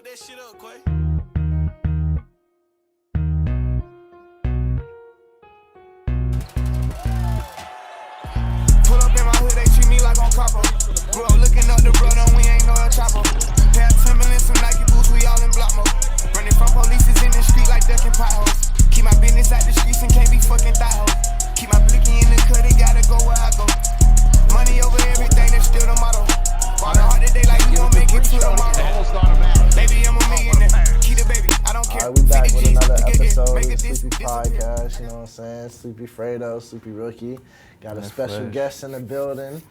that shit up, Quay. Pull up in my hood, they treat me like on copper. Grew up looking up the brother, we ain't no El Chapo. Pair of Timberlands, some Nike boots, we all in block mode. Running from police in the street like ducking potholes. Keep my business out the streets and can't be fucking thigh hoes. Keep my blicky in the cut, it gotta go where I go. Money over everything, that's still the motto. Ball hard today like we gon' make it to tomorrow. Baby, I'm a millionaire. Keep the baby, I don't care. All right, we back with another episode of the Sleepy Podcast, you know what I'm saying? Sleepy Fredo, Sleepy Rookie. Got a special guest in the building.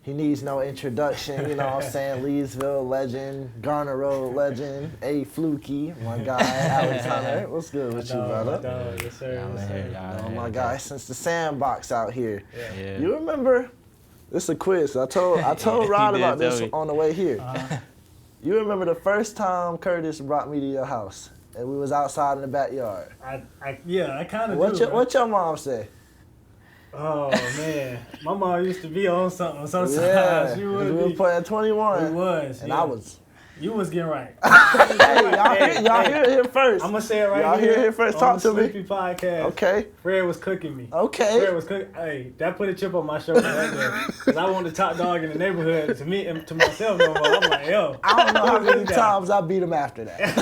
He needs no introduction, you know what I'm saying? Leesville legend, Garner Road legend, A Fluky, my guy, Alex Hunter. What's good with you, brother? Yes, sir. My guy, since the sandbox out here. Yeah. You remember, this is a quiz. I told Rod about this on the way here. You remember the first time Curtis brought me to your house and we was outside in the backyard? I kind of do. What your mom say? Oh, man. My mom used to be on something sometimes. Yeah, She we would was be. playing 21. We was, And yeah. I was. You was getting right. Hey, y'all hear it here first. I'm going to say it right Y'all hear it here first. Talk to me. Sleepy Podcast. Okay. Fred was cooking me. Okay. Fred was cooking. Hey, that put a chip on my shoulder right there. Because I want the top dog in the neighborhood to me and to myself no more. I'm like, yo. I don't know how many times I beat him after that.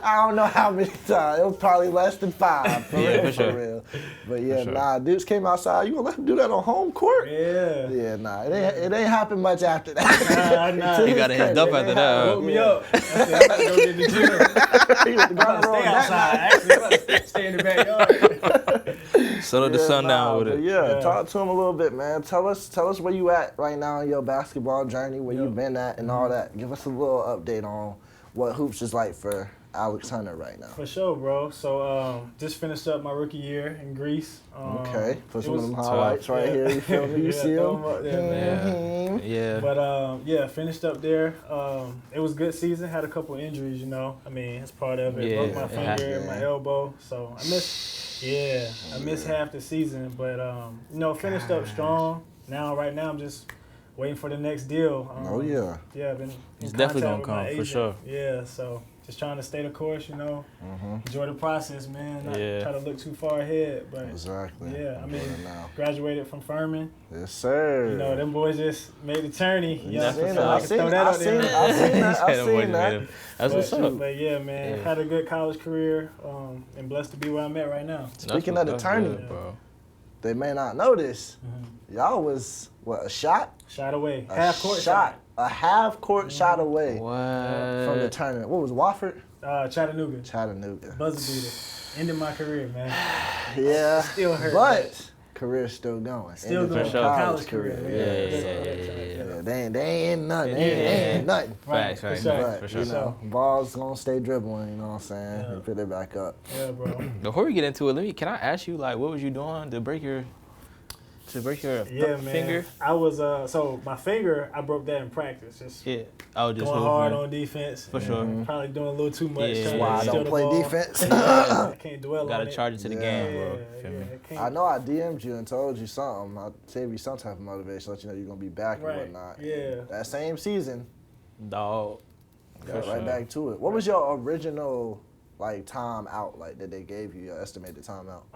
I don't know how many times. It was probably less than 5. For real. But yeah, nah, dudes came outside. You gonna let him do that on home court? Yeah. Yeah, nah. It ain't happened much after that. Nah. You gotta hit up after that. Woke me up. I said, I'm about to go get in the gym. I'm about to stay outside. Actually, I'm about to stay in the backyard. Settle the sun down with it. Yeah, talk to him a little bit, man. Tell us where you at right now in your basketball journey, where you been at and all that. Give us a little update on what hoops is like for Alex Hunter right now. For sure, bro. So, just finished up my rookie year in Greece. Okay, put some of them highlights right here. You feel me? You see them? Up there, man. Yeah. But, finished up there. It was a good season. Had a couple injuries, you know. I mean, it's part of it. Broke my finger and my elbow. So, I missed half the season. But, finished up strong. Right now, I'm just waiting for the next deal. Yeah, I've been It's in definitely contact gonna with my come, for agent. sure. Yeah, so just trying to stay the course, you know. Enjoy the process, man. Not try to look too far ahead, but exactly. yeah, I mean, graduated from Furman. Yes, sir. You know, them boys just made the tourney. You know, I've seen that. That's what's up. But yeah, man, had a good college career, and blessed to be where I'm at right now. Speaking of the tourney, bro. They may not know this. Y'all was a shot? Shot away. Half court shot. A half court shot away What? from the tournament. What was Wofford? Chattanooga. Buzzer beater. Ended my career, man. Yeah. Still hurt. But career's still going. Still going. College career. Yeah. They ain't nothing. They ain't nothing. Right. Facts. For But, sure. you know, ball's gonna stay dribbling, you know what I'm saying? Yeah. And put it back up. Yeah, bro. Before we get into it, can I ask you, like, what was you doing to break your finger? I was so my finger, I broke that in practice. Just I was just going hard on defense. For sure. Probably doing a little too much. Yeah. trying to Why I steal don't the play ball. defense. I can't dwell on it. Gotta charge it to the game, bro. Feel me? I know I DM'd you and told you something. I gave you some type of motivation, let you know you're gonna be back Right. and whatnot. Yeah. That same season, Dog. got right back to it. What was your original time out that they gave you, your estimated time out?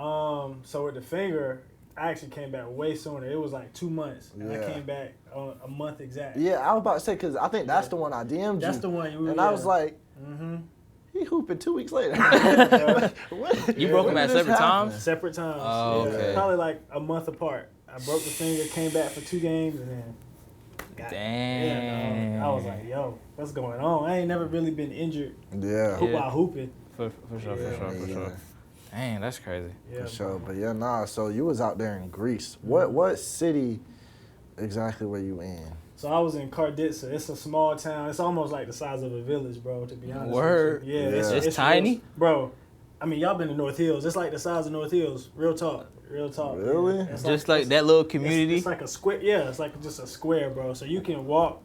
So with the finger, I actually came back way sooner. It was like 2 months, and I came back a month exact. Yeah, I was about to say because I think that's the one I DM'd you. That's the one you. And I was like, he hooping 2 weeks later. You broke them at separate times? Separate times. Oh, okay. Probably like a month apart. I broke the finger, came back for 2 games, and then. Damn. I was like, yo, what's going on? I ain't never really been injured. Yeah. While hooping. For sure. Dang, that's crazy. Yeah, for sure. But so you was out there in Greece. What city exactly were you in? So I was in Karditsa. It's a small town. It's almost like the size of a village, bro, to be honest. Word. With you. Yeah. It's tiny? Bro, I mean, y'all been to North Hills. It's like the size of North Hills. Real talk. Really? Yeah. It's Just like that little community? It's like a square. Yeah, it's like just a square, bro. So you can walk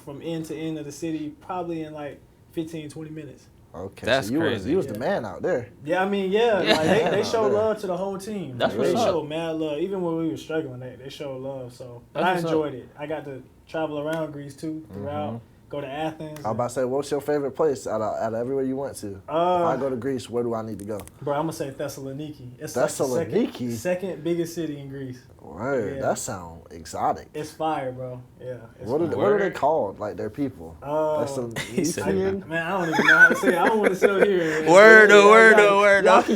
from end to end of the city probably in like 15, 20 minutes. Okay, that's so you crazy. Was the man out there. Yeah, I mean, like they show love to the whole team. That's They what's up. showed mad love. Even when we were struggling, they showed love. So I That's what's enjoyed it. I got to travel around Greece too throughout. go to Athens. I was about to say, what's your favorite place out of everywhere you went to? If I go to Greece, where do I need to go? Bro, I'm going to say Thessaloniki. It's Thessaloniki? Like the second biggest city in Greece. Word, yeah. That sounds exotic. It's fire, bro. Yeah. What are they called? Like their people? Thessaloniki. Man, I don't even know how to say it. I don't want to sit here. Word. Y'all can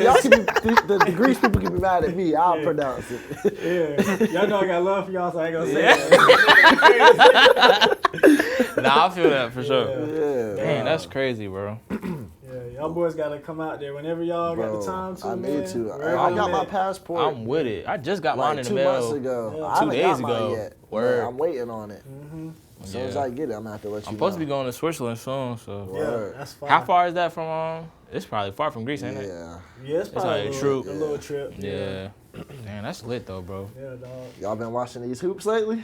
the Greece people can be mad at me. I'll pronounce it. Yeah. Y'all know I got love for y'all, so I ain't gonna say that. Nah, I feel that for sure. Yeah. Dang, that's crazy, bro. Yeah, y'all boys gotta come out there whenever y'all got the time to. I need to. I got my passport. I'm with it. I just got mine in the 2 mail. months ago. Yeah. I haven't 2 days got mine ago. yet. Word. I'm waiting on it. Mm-hmm. As soon as I get it, I'm gonna have to let you know. I'm supposed to be going to Switzerland soon, so. Yeah, that's fine. How far is that from? It's probably far from Greece, ain't it? Yeah, it's probably like a little trip. Yeah. Man, that's lit though, bro. Yeah, dog. Y'all been watching these hoops lately?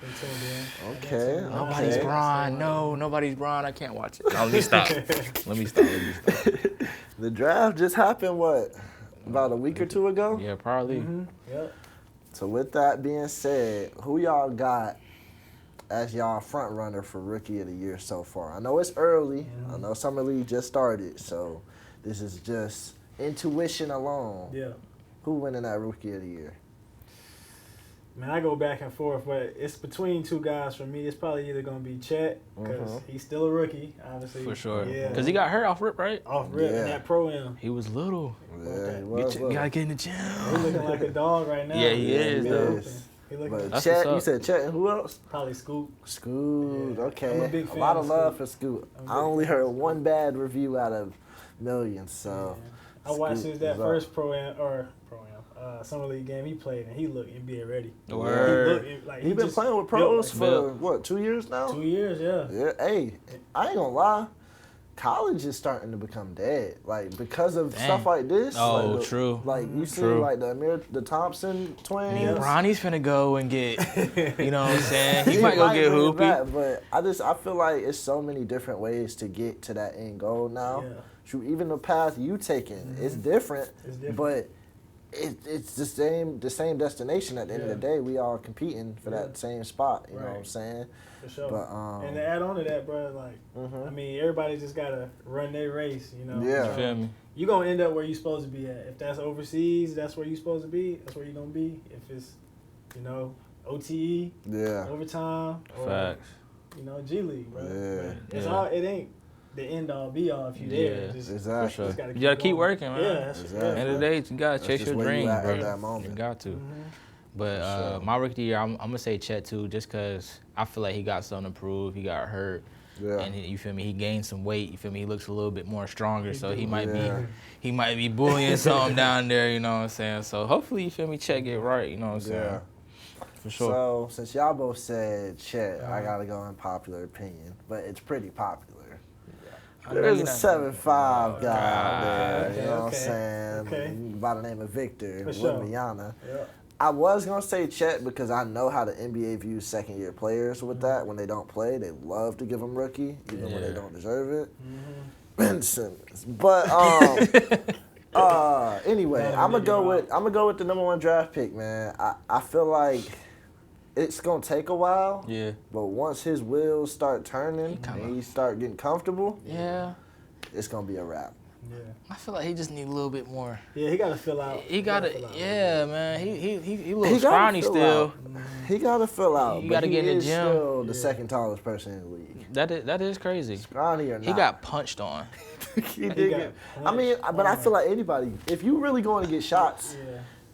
Been tuned in. Okay. Nobody's Bron. No, nobody's Bron. I can't watch it. No, let me stop. Let me stop. The draft just happened, about a week or 2 ago? Yeah, probably. Mm-hmm. Yep. So with that being said, who y'all got as y'all front runner for Rookie of the Year so far? I know it's early. Mm-hmm. I know Summer League just started, so this is just intuition alone. Yeah. Who winning that Rookie of the Year? Man, I go back and forth, but it's between 2 guys for me. It's probably either going to be Chet, because he's still a rookie, obviously. For sure. Yeah. Because he got hurt off rip, right? Off rip, Yeah. and that Pro-Am. He was little. Yeah, You gotta get in the gym. He's looking like a dog right now. Yeah, he is, though. He looking But That's Chet, what's up. you said Chet and who else? probably Scoop. Scoot, Yeah. okay. I'm a big fan lot of of love Scoot. for Scoot. I'm a I big only fan heard of Scoot. one bad review out of millions, so. I watched Scoot that is up. first Pro-Am, Summer League game he played, and he looked NBA ready. Word. He looked like He been just playing with built pros like for, that. what, 2 years now? 2 years, yeah. Yeah, hey, I ain't gonna lie. College is starting to become dead, like because of stuff like this. Oh, like true. Like you see, True. like the Thompson twins. Yeah. Bronny's finna go and get, you know what I'm saying? He might He go get bring it hoopy. back, but I feel like it's so many different ways to get to that end goal now. Yeah. Shoot, even the path you taking, it's different. It's different. But it's the same destination at the end of the day. We all competing for that same spot. You know what I'm saying? For sure. But, and to add on to that, bro, like, I mean, everybody just gotta run their race, you know. Yeah. You feel me? You gonna end up where you supposed to be at. If that's overseas, that's where you supposed to be. That's where you gonna be. If it's, you know, OTE, Yeah. overtime, or Facts. you know, G League, bro. Yeah. It's all. It ain't the end all be all if you there. Yeah. Just, Exactly. For sure. just gotta You gotta keep going. working, man. Yeah, that's Exactly. At the end of the day, you gotta That's chase just your where you dreams, at bro. that moment. You got to. Mm-hmm. But sure. my rookie of the year, I'm gonna say Chet too, just because I feel like he got something to prove. He got hurt, Yeah. and you feel me? He gained some weight. You feel me? He looks a little bit more stronger, so he might Yeah. be bullying something down there. You know what I'm saying? So hopefully, you feel me? Chet get right. You know what I'm saying? Yeah. For sure. So since y'all both said Chet, I gotta go in popular opinion, but it's pretty popular. There's a 7'5" guy out there, you know what I'm saying? By the name of Victor For sure. Wembanyama. Yeah. I was gonna say Chet because I know how the NBA views second-year players with that. When they don't play, they love to give them rookie, even when they don't deserve it. Ben Simmons, but anyway, I'm gonna go with the number 1 draft pick, man. I feel like it's gonna take a while. Yeah. But once his wheels start turning and he start getting comfortable, Yeah. it's gonna be a wrap. Yeah. I feel like he just need a little bit more. Yeah, he gotta fill out. He gotta, fill out. yeah, man. He a little He gotta scrawny fill still. out. He gotta fill out. You but gotta he get in the is gym. still the second tallest person in the league. That is crazy. Scrawny or not. He got punched on. he did got get, I mean, but I feel like anybody, if you really going to get shots,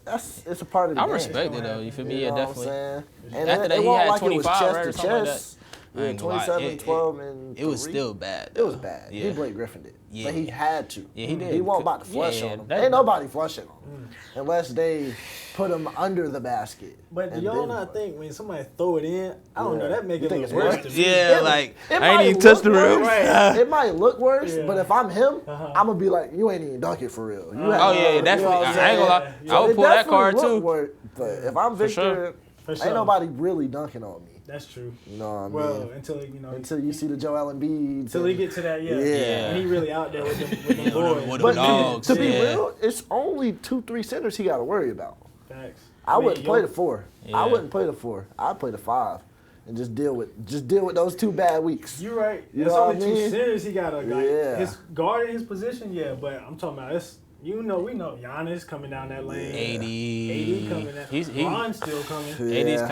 Yeah. it's a part of the I game. respect it though. You feel me? You Yeah, know definitely. What I'm saying? And After that, it he wasn't had like 25, it was chest right, or to something like chest. I ain't gonna lie. 27, 12, and It was 3. still bad. It was bad. Yeah. He Blake Griffined it. Yeah. But he had to. Yeah, he did. He wasn't about to flush Yeah, on him. that- Ain't nobody flushing on him. Unless they put him under the basket. But do and y'all then not flush. think when somebody throw it in, I don't know, Yeah. that make You it think look it's worse worse? to me. Yeah, It- like it I ain't might even touched the look rim. worse. It might look worse, Yeah. but if I'm him, Uh-huh. I'm gonna be like, you ain't even dunk it for real. You had- Oh yeah, you know definitely. what I'm I ain't saying? gonna lie. Yeah. I would It pull that definitely card look too. worse, but if I'm For Victor, sure. For sure. ain't nobody really dunking on me. That's true. You know what I mean? Well, until you know, Until you see the Joel Embiid. until he get to that, yeah. Yeah. And he really out there with them boys. with But them dogs. to be yeah. real, it's only 2-3 centers he got to worry about. Facts. I wouldn't play the yo, 4. Yeah. I wouldn't play the 4. I'd play the 5. and just deal with those 2 bad weeks. You're right. You It's know only what I mean? 2 series he got his guard in his position, but I'm talking about it's. We know Giannis coming down that lane. AD coming down. Ron's still coming. Yeah. AD's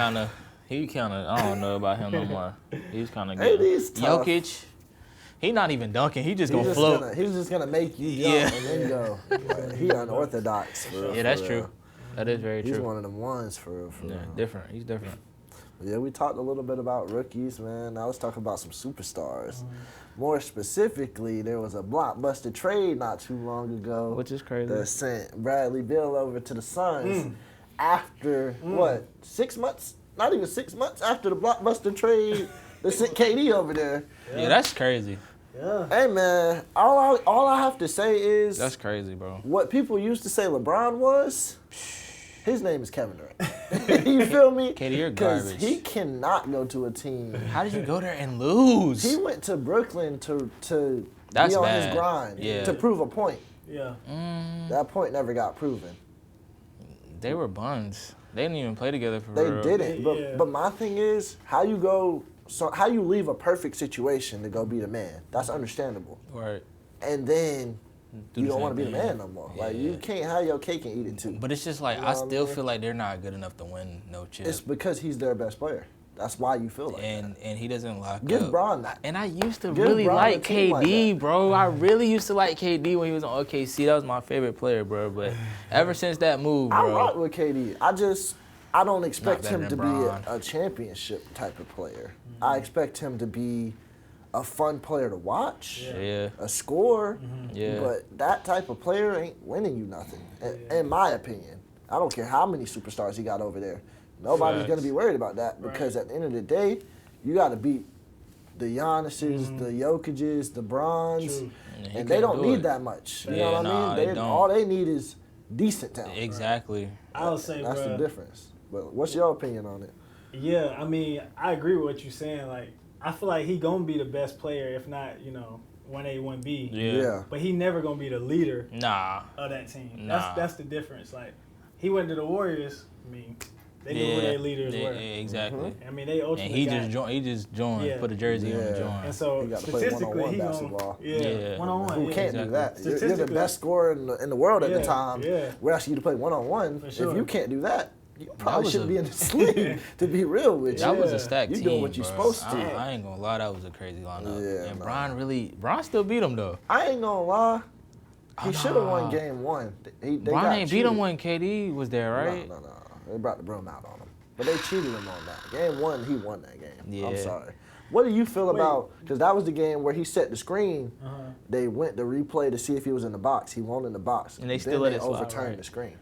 he kind of, I don't know about him no more. He's kind of good. AD's tough. Jokic, he not even dunking. He just gonna float. He's just gonna make you jump and then go. Like, he unorthodox. For real, that's for true. real. That is very true. He's one of them ones for real. Different. He's different. Yeah, we talked a little bit about rookies, man. Now let's talk about some superstars. More specifically, there was a blockbuster trade not too long ago. Which is crazy. That sent Bradley Beal over to the Suns after, 6 months? Not even 6 months after the blockbuster trade that sent KD over there. Yeah, that's crazy. Yeah. Hey, man, all I have to say is... That's crazy, bro. What people used to say LeBron was... His name is Kevin Durant. You feel me? KD, you're garbage. Because he cannot go to a team. How did you go there and lose? He went to Brooklyn to That's be on bad. his grind, to prove a point. Yeah. That point never got proven. They were buns. They didn't even play together for They real. didn't. But my thing is, how you leave a perfect situation to go be the man. That's understandable. Right. And then Do you the don't same want to be the thing. man no more. Yeah. Like, you can't have your cake and eat it too. But it's just like, You know I what I still mean? feel like they're not good enough to win no chip. It's because he's their best player. That's why you feel like that. And he doesn't lock Give up. Bron that. And I used to Give really Bron like a team like KD, that. bro. I really used to like KD when he was on OKC. That was my favorite player, bro. But ever since that move, I bro. rock with KD. I don't expect better him to than be Bron. a championship type of player. I expect him to be a fun player to watch, Yeah. a scorer. Yeah. But that type of player ain't winning you nothing, in my opinion. I don't care how many superstars he got over there. Nobody's Facts. going to be worried about that because at the end of the day, you got to beat the Giannis's, the Jokic's, the Brons, True. And he and they couldn't don't do need it. that much. You Yeah, know what nah, I they mean? don't. All they need is decent talent. Exactly. I'll say, That's the bro. difference. But what's your opinion on it? Yeah, I mean, I agree with what you're saying. Like, I feel like he gonna be the best player, if not, 1A, 1B. Yeah. But he never gonna be the leader Nah. of that team. Nah. That's the difference. Like, he went to the Warriors. I mean, they knew who their leaders were. Yeah, exactly. I mean, they ultimately And he got, just joined. Yeah. Put a jersey on and joined. And so You gotta play statistically, one-on-one he gonna basketball. Yeah. one-on-one. Who yeah. can't do that? You're the Statistically- best scorer in the world at the Yeah, time. yeah. We're asking you to play one-on-one. For sure. If you can't do that, you probably was shouldn't a- be in this league, to be real with you. That was a Yeah. stacked You team. doing what you bro. supposed to. I ain't gonna lie, that was a crazy lineup. Yeah, and nah. Bron still beat him though. I ain't gonna lie. He Oh, should have won nah. game 1. They Bron got ain't beat him cheated. when KD was there, right? No. They brought the broom out on him. But they cheated him on that. Game 1, he won that game. I'm Yeah. sorry. What do you feel about, because that was the game where he set the screen. They went to replay to see if he was in the box. He wasn't in the box. And they Then still let it slide, overturned right? the screen.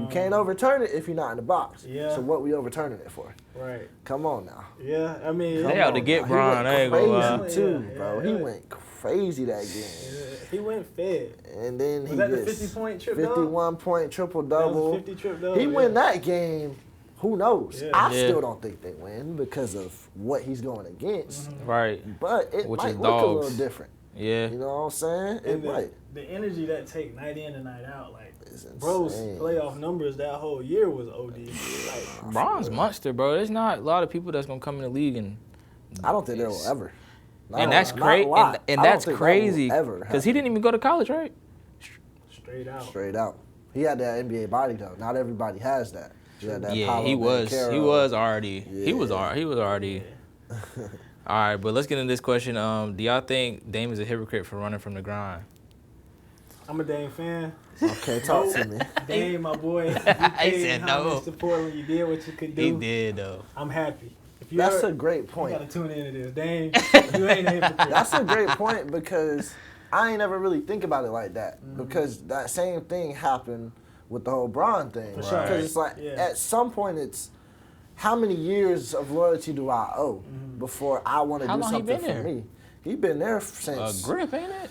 You can't overturn it if you're not in the box. Yeah. So what we overturning it for? Right. Come on now. Yeah, I mean, They Come out to on get now. Bron, I He ain't went gonna lie. crazy too, Yeah, bro. yeah. He went crazy that game. he went fed. And then Was he that the gets 50-point triple-double? 51-point triple-double. That was 50 triple-double, He win that game, who knows? Yeah. I Yeah. still don't think they win because of what he's going against. Right. But it Which might is look a little dogs. different. Yeah. You know what I'm saying? It And might. the energy that take night in and night out, like, It's bro's insane. playoff numbers that whole year was OD. Like, Bron's monster, bro. There's not a lot of people that's gonna come in the league and I don't think they will ever. and that's Not crazy. a lot. And I don't that's think that will crazy ever because he happen. didn't even go to college, right? straight out. Straight out. He had that NBA body though. Not everybody has that. He had that Yeah, Paolo he was. Banchero. He was already. He was Yeah. already. All right, but let's get into this question. Do y'all think Dame is a hypocrite for running from the grind? I'm a Dame fan. Okay, talk to me. Dame, my boy. You He paid said homage no. to Portland. You did what you could do. He did though. I'm happy. If you That's ever, a great you point. gotta tune into this. Dame, you ain't a hypocrite. That's a great point because I ain't ever really think about it like that because that same thing happened with the whole Bron thing. For sure. Because it's like Yeah. at some point it's how many years of loyalty do I owe before I want to How do long he something been for there? me? He been there A since grip, ain't it?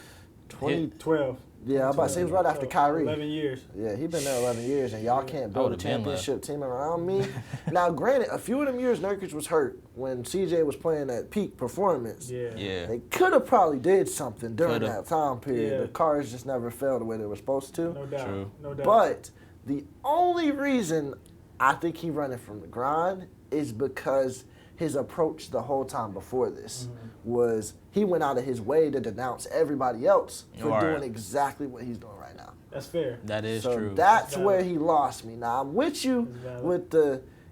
20. 12. Yeah, I was about to say it was right after So, Kyrie. 11 years. Yeah, he been there 11 years, and y'all can't build a would've been left. championship team around me. Now, granted, a few of them years Nurkic was hurt when CJ was playing at peak performance. Yeah. Yeah. They could have probably did something during Coulda. that time period. Yeah. The cards just never fell the way they were supposed to. No doubt. True. No doubt. But the only reason I think he running from the grind is because his approach the whole time before this was he went out of his way to denounce everybody else for doing exactly what he's doing right now. That's fair. That is so true. That's where he lost me. Now I'm with you with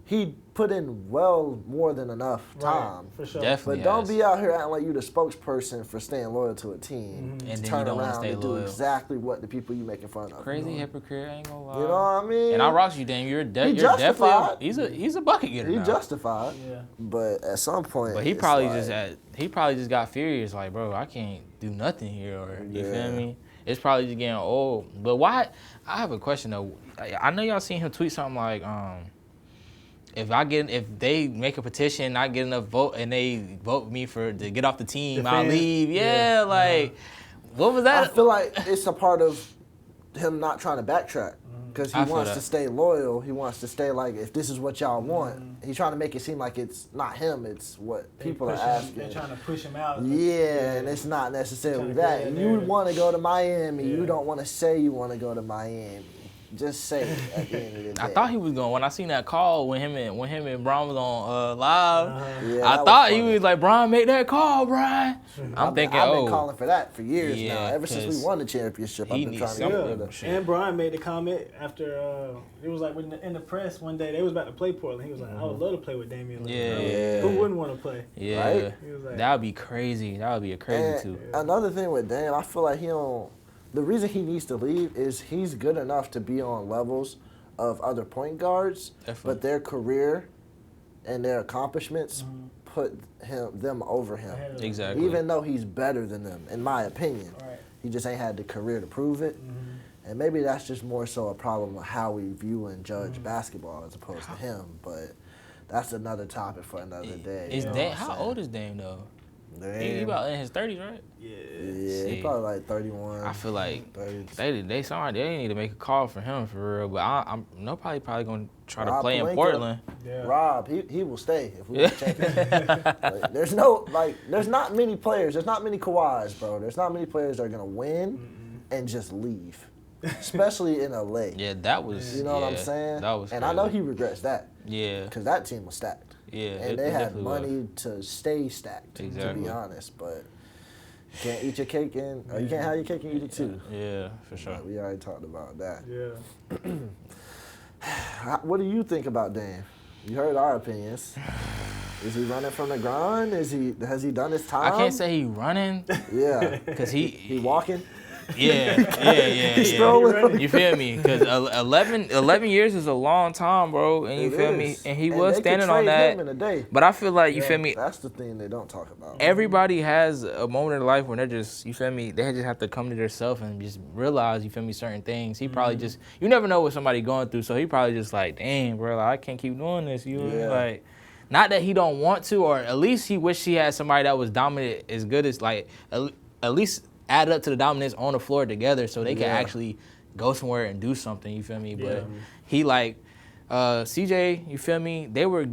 he put in well more than enough time. For sure. Definitely. But don't be out here acting like you the spokesperson for staying loyal to a team And then turn you don't want to around stay and do loyal. exactly what the people you making fun of. Crazy hypocrite, I ain't gonna lie. You know what I mean? And I rocks you, Dame. You're definitely justified. he's a bucket getter. He now. justified. Yeah. But at some point, But he it's probably like, he probably just got furious, like, bro, I can't do nothing here, or you feel Yeah. me? It's probably just getting old. But why? I have a question though. I know y'all seen him tweet something like, if they make a petition, not get enough vote, and they vote me to get off the team, I'll leave. Yeah, like, what was that? I feel like it's a part of him not trying to backtrack. Because he wants to stay loyal. He wants to stay like, if this is what y'all want. He's trying to make it seem like it's not him. It's what people are asking. They're trying to push him out. Yeah, and it's not necessarily that. You want to go to Miami. Yeah. You don't want to say you want to go to Miami. Just say it at the end of the day. I thought he was going. When I seen that call when him and Bron was on live, yeah, I thought he was like, Bron, make that call, Brian. I've been calling for that for years now. Ever since we won the championship, I've been trying to get rid of it. And Brian made the comment after it was like in the press one day they was about to play Portland. He was like, I would love to play with Damian Lillard. Yeah. Who wouldn't want to play? Yeah, right? He was like, that would be crazy. That would be a crazy too. Another thing with Dame, I feel like he don't. The reason he needs to leave is he's good enough to be on levels of other point guards, but their career and their accomplishments put them over him. Exactly. Even though he's better than them, in my opinion. Right. He just ain't had the career to prove it. And maybe that's just more so a problem of how we view and judge basketball as opposed to him. But that's another topic for another day. Is Dame, how old is Dame though? He about in his 30s, right? Yeah, he's probably like 31. I feel like 30. they need to make a call for him for real. But I'm nobody probably gonna try to play in Portland. Yeah. Rob, he will stay if we win the championship. Like, there's not many players. There's not many Kawhis, bro. There's not many players that are gonna win and just leave, especially in LA. Yeah, that was. You know what I'm saying? That was. And crazy. I know he regrets that. Yeah. Because that team was stacked. Yeah, and they had money to stay stacked. Exactly. To be honest, but you can't eat your cake and you can't have your cake and eat it too. Yeah, for sure. But we already talked about that. Yeah. What do you think about Dame? You heard our opinions. Is he running from the grind? Has he done his time? I can't say he running. Yeah. Cause he walking. Yeah. He's strolling. You feel me? Because 11 years is a long time, bro. And you feel me? And he was standing on that. Him in a day. But I feel like, you feel me? That's the thing they don't talk about. Everybody has a moment in their life when they're just, you feel me? They just have to come to themselves and just realize, you feel me, certain things. He probably just, you never know what somebody going through. So he probably just like, damn, bro, like, I can't keep doing this. You know what I mean? Like, not that he don't want to, or at least he wish he had somebody that was dominant as good as, like, at least add up to the dominance on the floor together so they can actually go somewhere and do something, you feel me? But he like CJ, you feel me? They were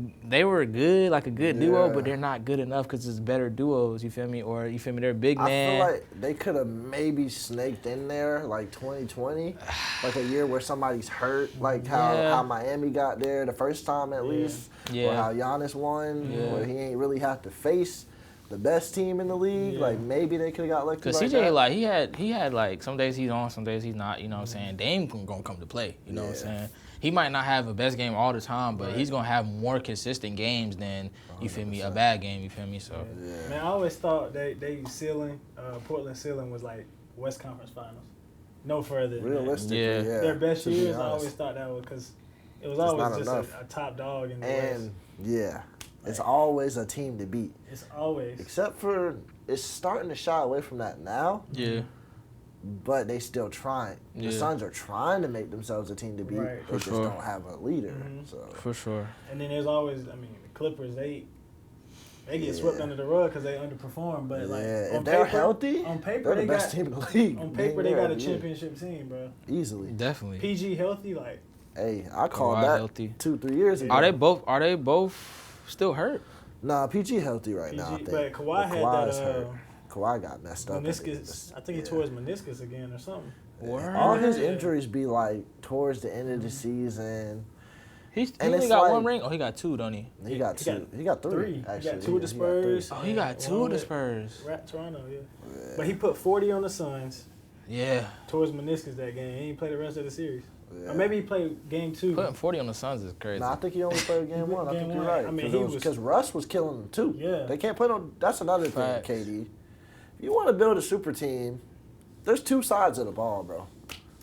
good, like a good duo, but they're not good enough because it's better duos, you feel me? Or you feel me? They're big man. I feel like they could have maybe snaked in there like 2020, like a year where somebody's hurt, like how Miami got there the first time at least, or how Giannis won, where he ain't really have to face the best team in the league. Like maybe they could have got lucky. Cause like CJ that. like he had like some days he's on, some days he's not. You know what I'm saying? Dame gonna come to play. You know what I'm saying? He might not have the best game all the time, but he's gonna have more consistent games than you feel me, a bad game. You feel me? So man, I always thought they ceiling, Portland ceiling was like West Conference Finals, no further. Realistically, their best years. I always thought that was because it was always just a top dog in the West. And it's always a team to beat. It's always. Except for it's starting to shy away from that now. Yeah. But they still trying. The Suns are trying to make themselves a team to beat. Right. They just don't have a leader. So for sure. And then there's always, I mean, the Clippers. They get swept under the rug because they underperform. But like if they're healthy, on paper they're the best team in the league. On paper, they got a championship team, bro. Easily. Definitely. PG healthy, like. Hey, I called that healthy 2-3 years ago. Are they both still hurt? Nah, PG healthy right now, I think. But Kawhi had that hurt. Kawhi got messed up. Meniscus. I think he tore his meniscus again or something. All his injuries be like towards the end of the season. He only got one ring? Oh, he got two, don't he? He got two. He got three. Actually. He got two with the Spurs. Oh, he got two with the Spurs. Toronto, yeah. But he put 40 on the Suns. Yeah. Towards meniscus that game. He didn't play the rest of the series. Yeah. Or maybe he played game 2. Putting 40 on the Suns is crazy. I think he only played game 1. I think you're right. I mean, because Russ was killing them too. Yeah. They can't play on. That's another thing, KD. If you want to build a super team, there's two sides of the ball, bro.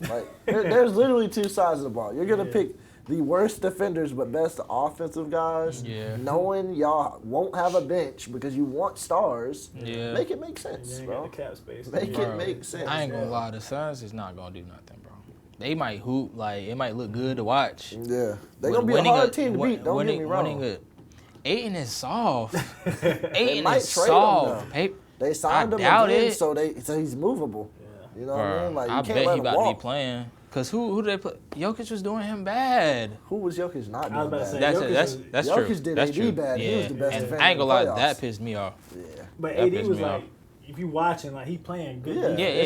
Like there's literally two sides of the ball. You're gonna pick the worst defenders but best offensive guys. Yeah. Knowing y'all won't have a bench because you want stars. Yeah. Make it make sense, bro. Got the cap space. Make it make sense. I ain't gonna lie, the Suns is not gonna do nothing, bro. They might hoop, like it might look good to watch. Yeah, they're gonna be a hard team to beat. Don't get me wrong. Ayton is soft. Ayton is soft. They signed him again, so he's movable. Yeah. You know what I mean? Like, I bet he about to be playing. Cause who did they play? Jokic was doing him bad. Who was Jokic not doing bad? That's true. Jokic did AD bad. Yeah. He was the best defender. I ain't gonna lie, that pissed me off. Yeah. But AD was like, if you watching, like he playing good. Yeah.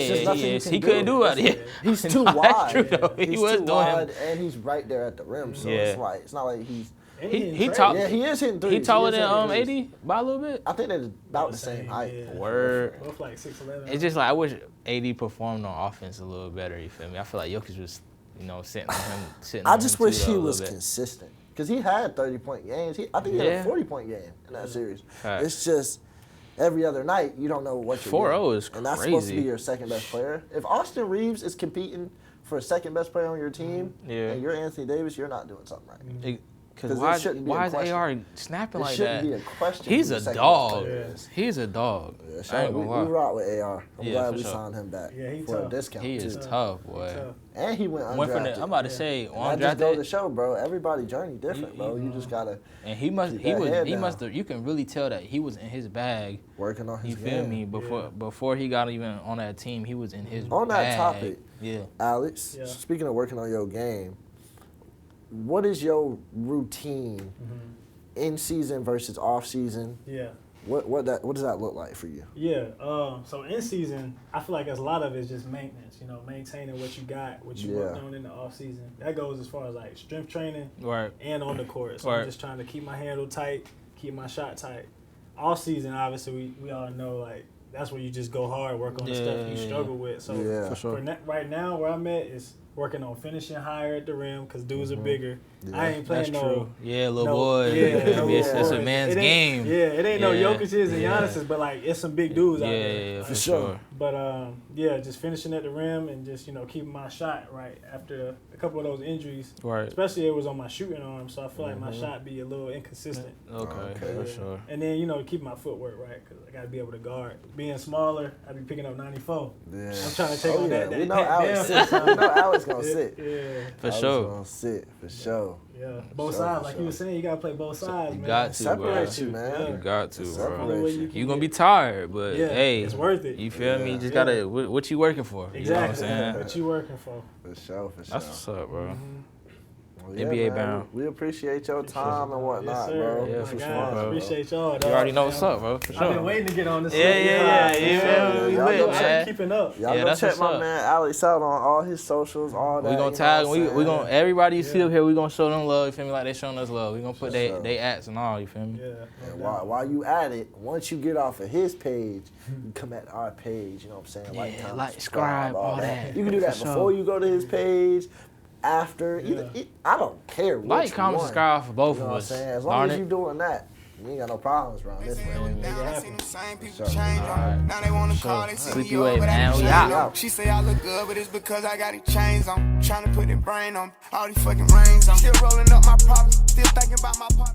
He couldn't do it. He's too wide. That's true, though. He's too wide, and he's right there at the rim. So it's not like he's. He is hitting threes. He taller than AD by a little bit. I think they're about the same height. Yeah. Word. Both like 6'11". It's just like I wish AD performed on offense a little better. You feel me? I feel like Jokic was, sitting on him. I just wish he was consistent because he had 30-point games. I think he had a 40-point game in that series. Right. It's just every other night you don't know what you're 4-0 is crazy. And that's supposed to be your second best player. If Austin Reeves is competing for second best player on your team, and you're Anthony Davis, you're not doing something right. Because why is AR snapping like that? It shouldn't be a question. He's a dog. He's a dog. Yeah, we rock with AR. I'm glad we signed him back for a discount. He is tough, boy. And he went undrafted. I'm about to say, I just go to show, bro. Everybody's journey different, bro. You just gotta. And he must have. You can really tell that he was in his bag. Working on his game. You feel me? Before he got even on that team, he was in his bag. On that topic, Alex. Yeah. Speaking of working on your game. What is your routine in season versus off season? Yeah. What does that look like for you? Yeah. So in season, I feel like a lot of it is just maintenance. Maintaining what you got, what you worked on in the off season. That goes as far as like strength training, and on the court. So I'm just trying to keep my handle tight, keep my shot tight. Off season, obviously, we all know like that's where you just go hard, work on the stuff you struggle with. So for sure. Right now, where I'm at is working on finishing higher at the rim because dudes are bigger. Yeah. I ain't playing true. Little boy. It's a man's game. Yeah, it ain't no Jokic's and Giannis's, but like it's some big dudes out there. Yeah, for sure. But just finishing at the rim and just keeping my shot right after a couple of those injuries. Right. Especially it was on my shooting arm, so I feel like my shot be a little inconsistent. Okay, for sure. And then keep my footwork right because I gotta be able to guard. Being smaller, I be picking up 94. Yeah. I'm trying to take on that. We know Alex sits. We know Alex gonna sit. Yeah. For sure. Gonna sit for sure. Yeah, both sides. Like you were saying, you gotta play both sides, man. You got to, separate bro. You, man. You got to, bro. You gonna be tired, but hey, it's worth it. You feel me? You just gotta. What you working for? Exactly. You know what I'm saying? What you working for? For sure. That's what's up, bro. Well, NBA bound. We appreciate your time and whatnot, bro. Yeah, for sure, bro. Appreciate y'all. You already know what's up, bro. For sure. I've been waiting to get on this. Yeah. Y'all keeping up. Y'all go check my man Alex out on all his socials, all that. We gonna tag. We gonna everybody you see up here. We gonna show them love. You feel me? Like they showing us love. We gonna put they ads and all. You feel me? Yeah. And while you at it, once you get off of his page, you come at our page. You know what I'm saying? Like, subscribe, all that. You can do that before you go to his page. After, I don't care. Like, comment, subscribe for both of us. As long as you doing that, you ain't got no problems around this man. Now they wanna call, they see me over man. We out. She say I look good, but it's because I got these chains on. Trying to put the brain on all these fucking rings on. Still rolling up my problems, still thinking about my partner.